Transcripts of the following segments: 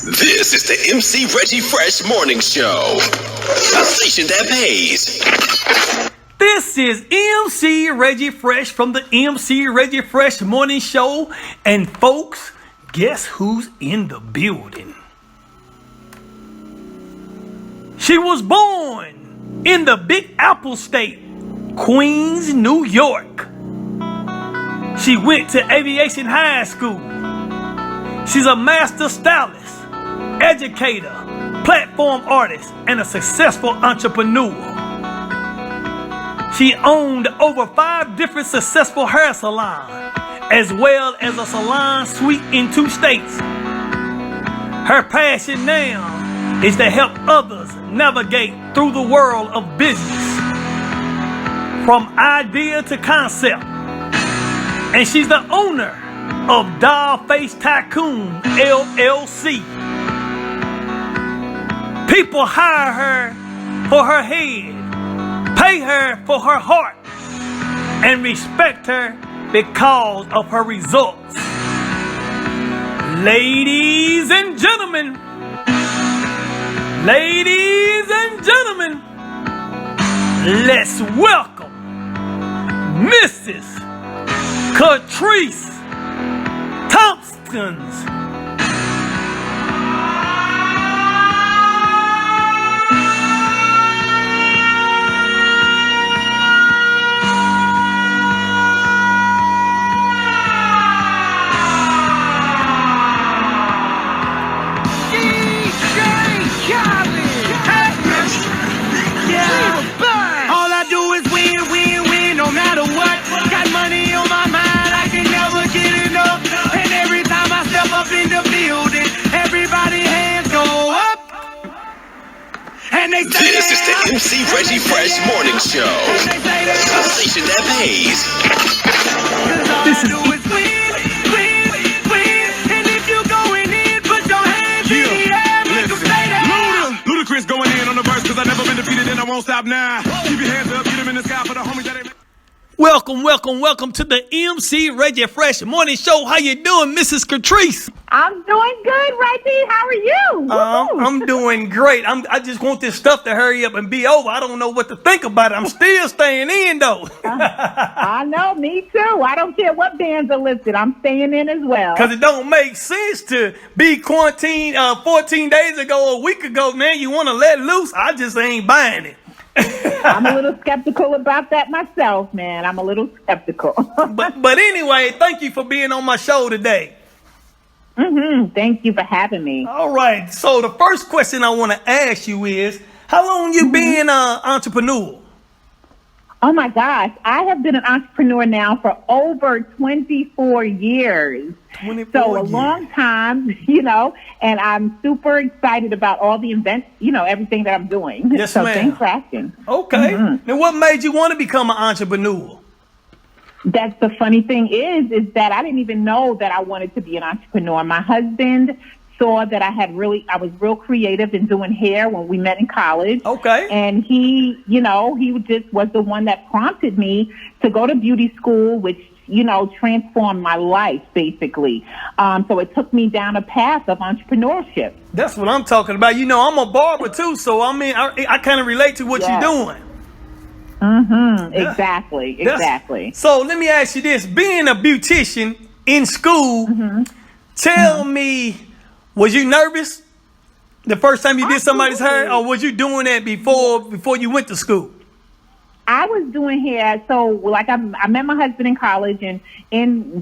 This is the MC Reggie Fresh Morning Show, a station that pays. This is MC Reggie Fresh from the MC Reggie Fresh Morning Show. And folks, guess who's in the building? She was born in the Big Apple State, Queens, New York. She went to Aviation High School. She's a master stylist, educator, platform artist, and a successful entrepreneur. She owned over 5 different successful hair salons, as well as a salon suite in 2 states. Her passion now is to help others navigate through the world of business, from idea to concept. And she's the owner of Dollface Tycoon LLC. People hire her for her head, pay her for her heart, and respect her because of her results. Ladies and gentlemen, let's welcome Mrs. Katrice Thompson's. This is the MC Reggie Fresh Morning Show, a station that pays. This is Ludacris going in on the verse, cause I never been defeated and I won't stop now. Keep your hands up, get them in the sky for the homies that ain't. Welcome to the MC Reggie Fresh Morning Show. How you doing, Mrs. Katrice? I'm doing good, Reggie. How are you? I'm doing great. I just want this stuff to hurry up and be over. I don't know what to think about it. I'm still staying in, though. I know, me too. I don't care what bans are listed. I'm staying in as well. Because it don't make sense to be quarantined 14 days ago or a week ago. Now you want to let loose. I just ain't buying it. I'm a little skeptical about that myself, man. I'm a little skeptical. but anyway, thank you for being on my show today. Thank you for having me. All right. So the first question I want to ask you is, how long you been an entrepreneur? Oh my gosh, I have been an entrepreneur now for over 24 years. So a long time, and I'm super excited about all the events, everything that I'm doing. Yes, so ma'am. Thanks for asking. Okay. Now, what made you want to become an entrepreneur? That's the funny thing is that I didn't even know that I wanted to be an entrepreneur. My husband saw that I was real creative in doing hair when we met in college. Okay. And he just was the one that prompted me to go to beauty school, which, transformed my life, basically. So it took me down a path of entrepreneurship. That's what I'm talking about. I'm a barber, too, so, I kind of relate to what you're doing. Exactly. So let me ask you this. Being a beautician in school, tell me, was you nervous the first time you did somebody's hair, or was you doing that before you went to school? I was doing hair, so I met my husband in college, and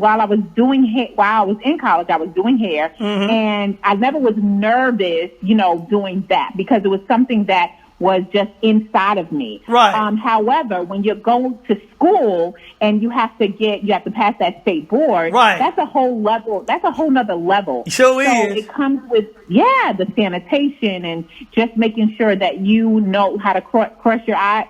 while I was in college, I was doing hair, and I never was nervous, doing that because it was something that was just inside of me. Right. However, when you go to school and you have to pass that state board, right, that's a whole nother level. It sure so is. It comes with, the sanitation and just making sure that you know how to cross your eyes,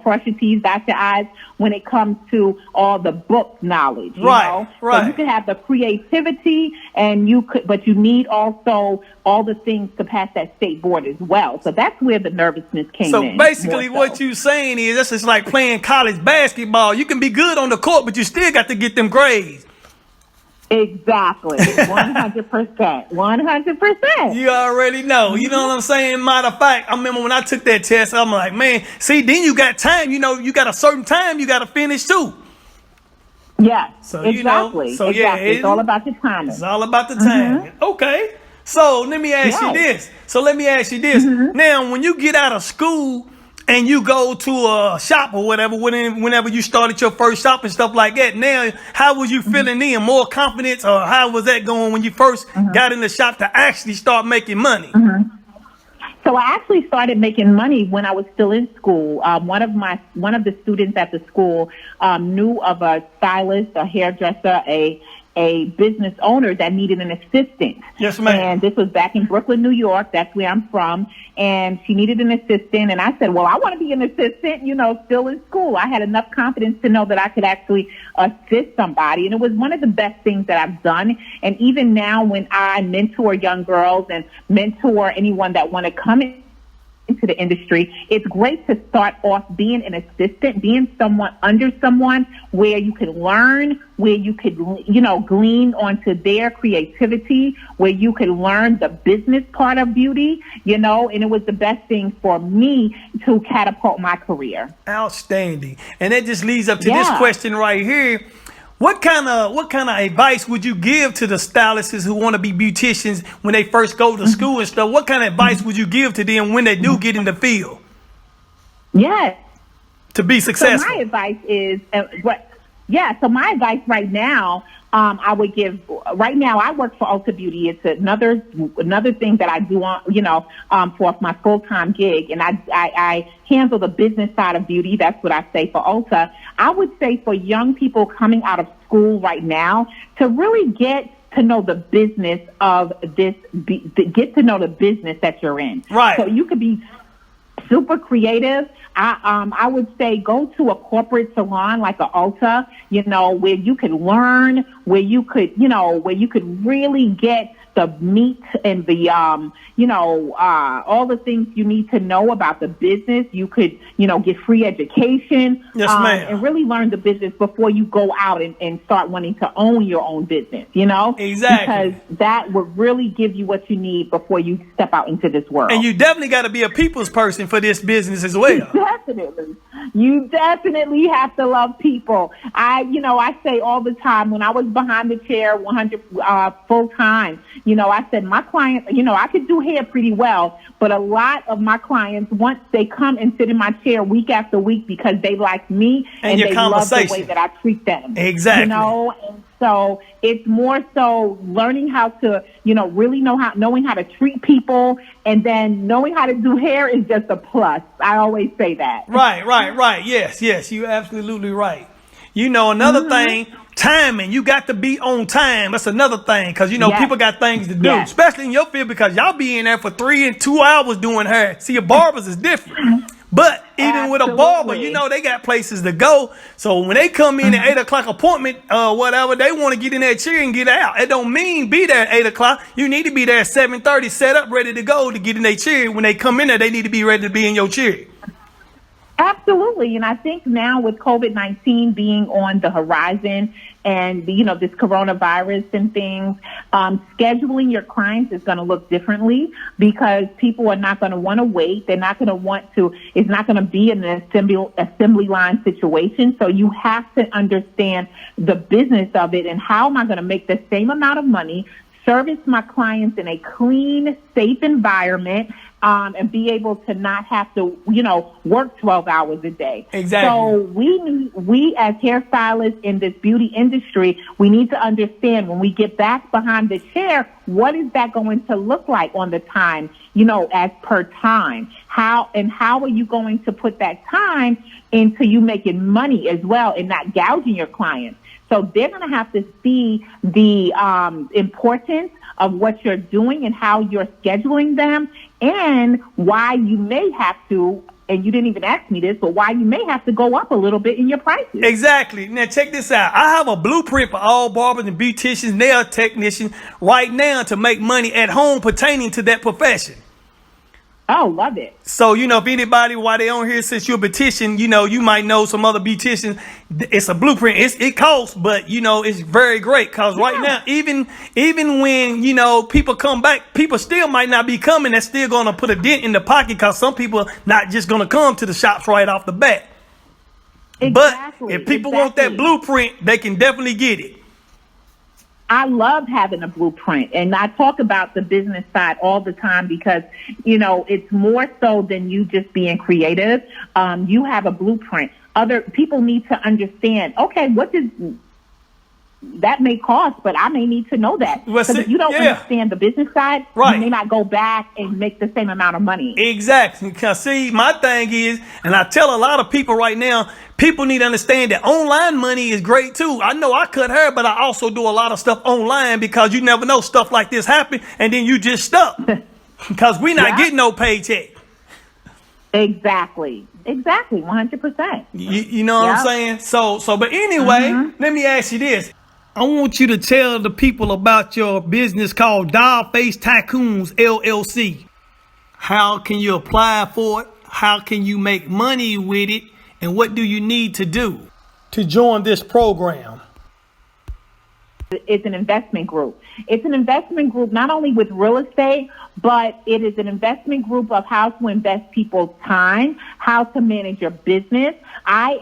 cross your T's, dot your I's when it comes to all the book knowledge. Right. So you can have the creativity but you need also all the things to pass that state board as well. So that's where the nervousness came in. So basically what you're saying is this is like playing college basketball. You can be good on the court, but you still got to get them grades. Exactly. 100%. 100%. You already know. You know what I'm saying? Matter of fact, I remember when I took that test, I'm like, man, see, then you got time. You know, you got a certain time you got to finish too. Yes, So, exactly. You know, so exactly. yeah. It's all about the timing. It's all about the timing. Okay. So let me ask you this. Now, when you get out of school and you go to a shop or whatever, whenever you started your first shop and stuff like that, now, how was you feeling then? More confidence, or how was that going when you first got in the shop to actually start making money? So I actually started making money when I was still in school. One of the students at the school knew of a stylist, a hairdresser, a business owner that needed an assistant. Yes, ma'am. And this was back in Brooklyn, New York. That's where I'm from. And she needed an assistant. And I said, well, I want to be an assistant, you know, still in school. I had enough confidence to know that I could actually assist somebody. And it was one of the best things that I've done. And even now when I mentor young girls and mentor anyone that want to come into the industry, it's great to start off being an assistant, being someone under someone where you can learn, where you could, you know, glean onto their creativity, where you could learn the business part of beauty, you know, and it was the best thing for me to catapult my career. Outstanding. And that just leads up to this question right here. What kind of advice would you give to the stylists who want to be beauticians when they first go to school and stuff? What kind of advice would you give to them when they do get in the field? Yes. To be successful. So my advice is, so my advice right now, I would give, right now I work for Ulta Beauty. It's another thing that I do for my full-time gig. And I handle the business side of beauty. That's what I say for Ulta. I would say for young people coming out of school right now to really get to know the business of this, get to know the business that you're in. Right. So you could be super creative. I would say go to a corporate salon like a Ulta, you know, where you could learn, where you could really get the meat and the, all the things you need to know about the business. You could, get free education. Yes, ma'am. And really learn the business before you go out and start wanting to own your own business, you know? Exactly. Because that would really give you what you need before you step out into this world. And you definitely got to be a people's person for this business as well. Definitely. You definitely have to love people. I say all the time when I was behind the chair 100 full time, I said my clients, I could do hair pretty well, but a lot of my clients, once they come and sit in my chair week after week because they like me and they love the way that I treat them. Exactly. And so it's more so learning how to, really knowing how to treat people, and then knowing how to do hair is just a plus. I always say that. Right. Yes, you're absolutely right. Another thing, timing. You got to be on time. That's another thing, because people got things to do, especially in your field, because y'all be in there for 3 and 2 hours doing hair. See, your barbers is different. But even with a barber, they got places to go. So when they come in at 8 o'clock appointment, whatever, they want to get in that chair and get out. It don't mean be there at 8 o'clock. You need to be there at 7:30, set up, ready to go to get in their chair. When they come in there, they need to be ready to be in your chair. Absolutely. And I think now with COVID-19 being on the horizon and, this coronavirus and things, scheduling your clients is going to look differently because people are not going to want to wait. They're not going to want to, it's not going to be an assembly line situation. So you have to understand the business of it and how am I going to make the same amount of money, service my clients in a clean, safe environment, and be able to not have to, work 12 hours a day. Exactly. So we as hairstylists in this beauty industry, we need to understand when we get back behind the chair, what is that going to look like on the time, as per time? How are you going to put that time into you making money as well and not gouging your clients? So they're going to have to see the importance of what you're doing and how you're scheduling them and why you may have to, and you didn't even ask me this, but why you may have to go up a little bit in your prices. Exactly. Now check this out. I have a blueprint for all barbers and beauticians, nail technicians right now to make money at home pertaining to that profession. Oh, love it. So, if anybody, while they on here, since you're a beautician, you might know some other beauticians. It's a blueprint. It costs, but, it's very great. Because right now, even when, people come back, people still might not be coming. That's still going to put a dent in the pocket because some people are not just going to come to the shops right off the bat. Exactly. But if people want that blueprint, they can definitely get it. I love having a blueprint, and I talk about the business side all the time because, it's more so than you just being creative. You have a blueprint. Other people need to understand, okay, what does that may cost, but I may need to know that. Because if you don't understand the business side, you may not go back and make the same amount of money. Exactly. Because see, my thing is, and I tell a lot of people right now, people need to understand that online money is great too. I know I cut hair, but I also do a lot of stuff online because you never know, stuff like this happen and then you just stuck because we not getting no paycheck. Exactly. 100%. You know what I'm saying? So, but anyway, let me ask you this. I want you to tell the people about your business called Dollface Tycoons LLC. How can you apply for it? How can you make money with it? And what do you need to do to join this program? It's an investment group. It's an investment group not only with real estate, but it is an investment group of how to invest people's time, how to manage your business. I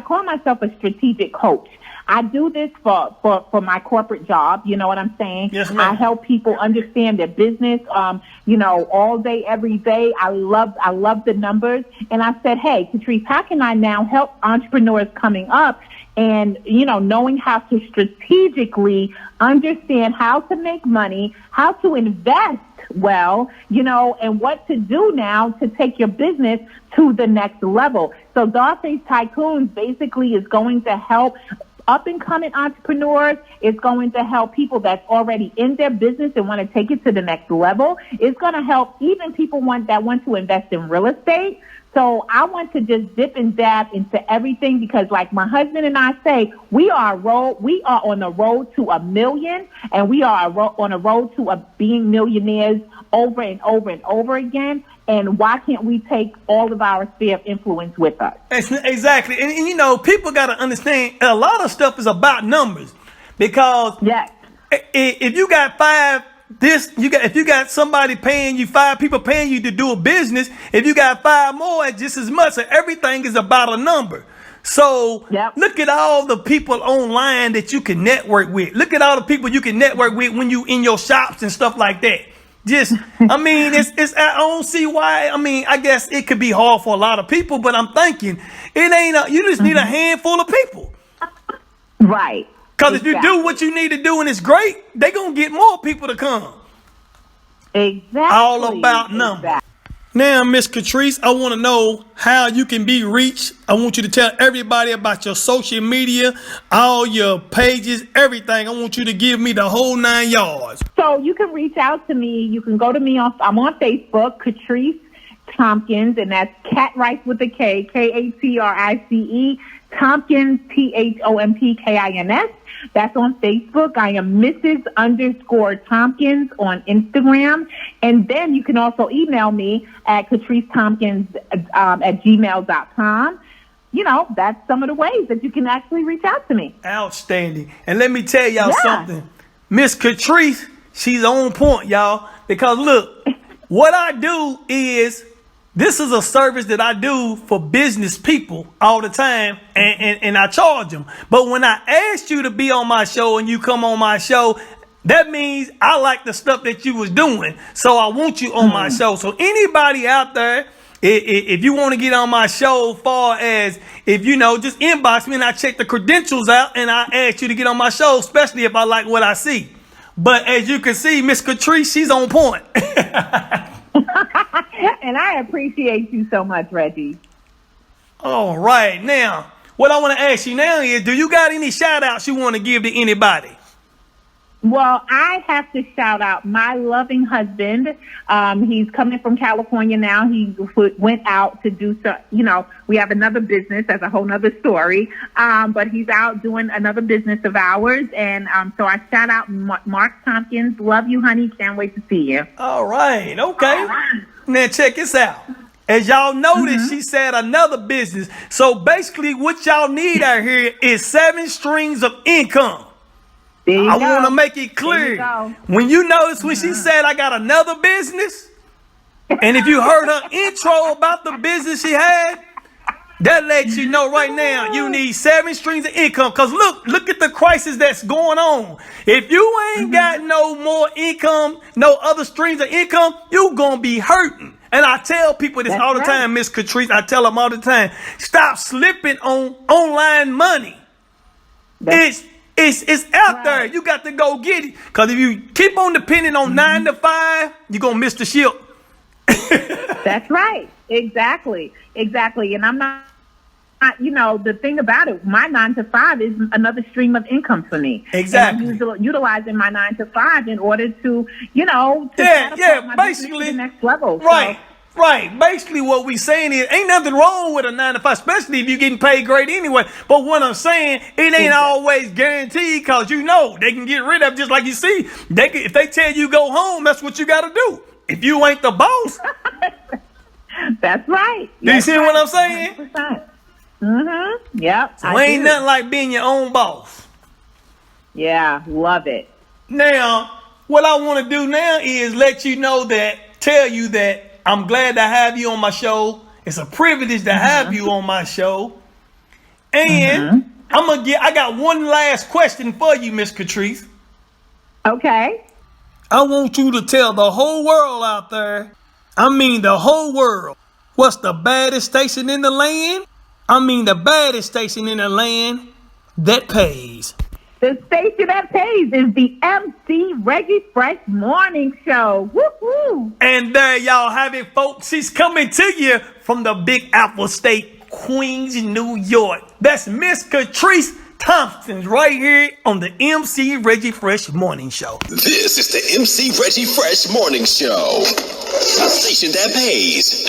call myself a strategic coach. I do this for my corporate job. You know what I'm saying? Yes, ma'am. I help people understand their business, all day, every day. I love the numbers. And I said, hey, Katrice, how can I now help entrepreneurs coming up and, knowing how to strategically understand how to make money, how to invest well, and what to do now to take your business to the next level. So Dollface Tycoons basically is going to help up-and-coming entrepreneurs. It's going to help people that's already in their business and want to take it to the next level. It's going to help even people that want to invest in real estate. So I want to just dip and dab into everything because, like my husband and I say, we are on the road to $1 million, and we are on a road to being millionaires over and over and over again. And why can't we take all of our sphere of influence with us? Exactly. And people got to understand a lot of stuff is about numbers because if you got if you got somebody paying you, 5 people paying you to do a business, if you got 5 more, it's just as much. So everything is about a number. So look at all the people online that you can network with. Look at all the people you can network with when you in your shops and stuff like that. I don't see why. I guess it could be hard for a lot of people, but I'm thinking you just need a handful of people. Right. Because if you do what you need to do and it's great, they're going to get more people to come. Exactly. All about numbers. Now, Miss Katrice, I want to know how you can be reached. I want you to tell everybody about your social media, all your pages, everything. I want you to give me the whole 9 yards. So you can reach out to me. You can go to me I'm on Facebook, Katrice Tompkins, and that's Katrice with a K, Katrice, Tompkins, Thompkins. That's on Facebook. I am Mrs._Tompkins on Instagram. And then you can also email me at katricetompkins at gmail.com. That's some of the ways that you can actually reach out to me. Outstanding. And let me tell y'all something. Miss Katrice, she's on point, y'all. Because look, what I do is, this is a service that I do for business people all the time, and I charge them. But when I asked you to be on my show and you come on my show, that means I like the stuff that you was doing. So I want you on my show. So anybody out there, if you want to get on my show, far as if just inbox me and I check the credentials out and I ask you to get on my show, especially if I like what I see. But as you can see, Miss Katrice, she's on point. And I appreciate you so much, Reggie. All right. Now, what I want to ask you now is, do you got any shout outs you want to give to anybody? Well, I have to shout out my loving husband. He's coming from California now. He went out to do we have another business. That's a whole nother story. But he's out doing another business of ours. And so I shout out Mark Tompkins. Love you, honey. Can't wait to see you. All right. Okay. Now check this out. As y'all notice, she said another business. So basically what y'all need out here is 7 streams of income. I want to make it clear. When you notice when she said I got another business, and if you heard her intro about the business she had, that lets you know right now you need 7 streams of income. Because look at the crisis that's going on. If you ain't got no more income, no other streams of income, you going to be hurting. And I tell people this all the time, Miss Katrice. I tell them all the time, stop slipping on online money. It's out there. You got to go get it. Because if you keep on depending on 9 to 5, you're going to miss the ship. That's right. Exactly. And I'm not, you know, the thing about it, my 9 to 5 is another stream of income for me. Exactly. And I'm utilizing my 9 to 5 in order to, you know, to my basically to the next level. Right. So, Right. Basically what we saying is ain't nothing wrong with a 9 to 5, especially if you're getting paid great anyway. But what I'm saying, it ain't always guaranteed, because you know they can get rid of it, just like you see. If they tell you go home, that's what you got to do. If you ain't the boss. That's right. Do you see what I'm saying? 100%. Yep. So ain't nothing like being your own boss. Yeah, love it. Now, what I want to do now is tell you that I'm glad to have you on my show. It's a privilege to have you on my show. And I got one last question for you, Miss Katrice. Okay. I want you to tell the whole world out there, I mean the whole world, what's the baddest station in the land? I mean the baddest station in the land that pays. The station that pays is the MC Reggie Fresh Morning Show. Woo-hoo. And there y'all have it, folks. She's coming to you from the Big Apple State, Queens, New York. That's Miss Katrice Thompson right here on the MC Reggie Fresh Morning Show. This is the MC Reggie Fresh Morning Show, the station that pays.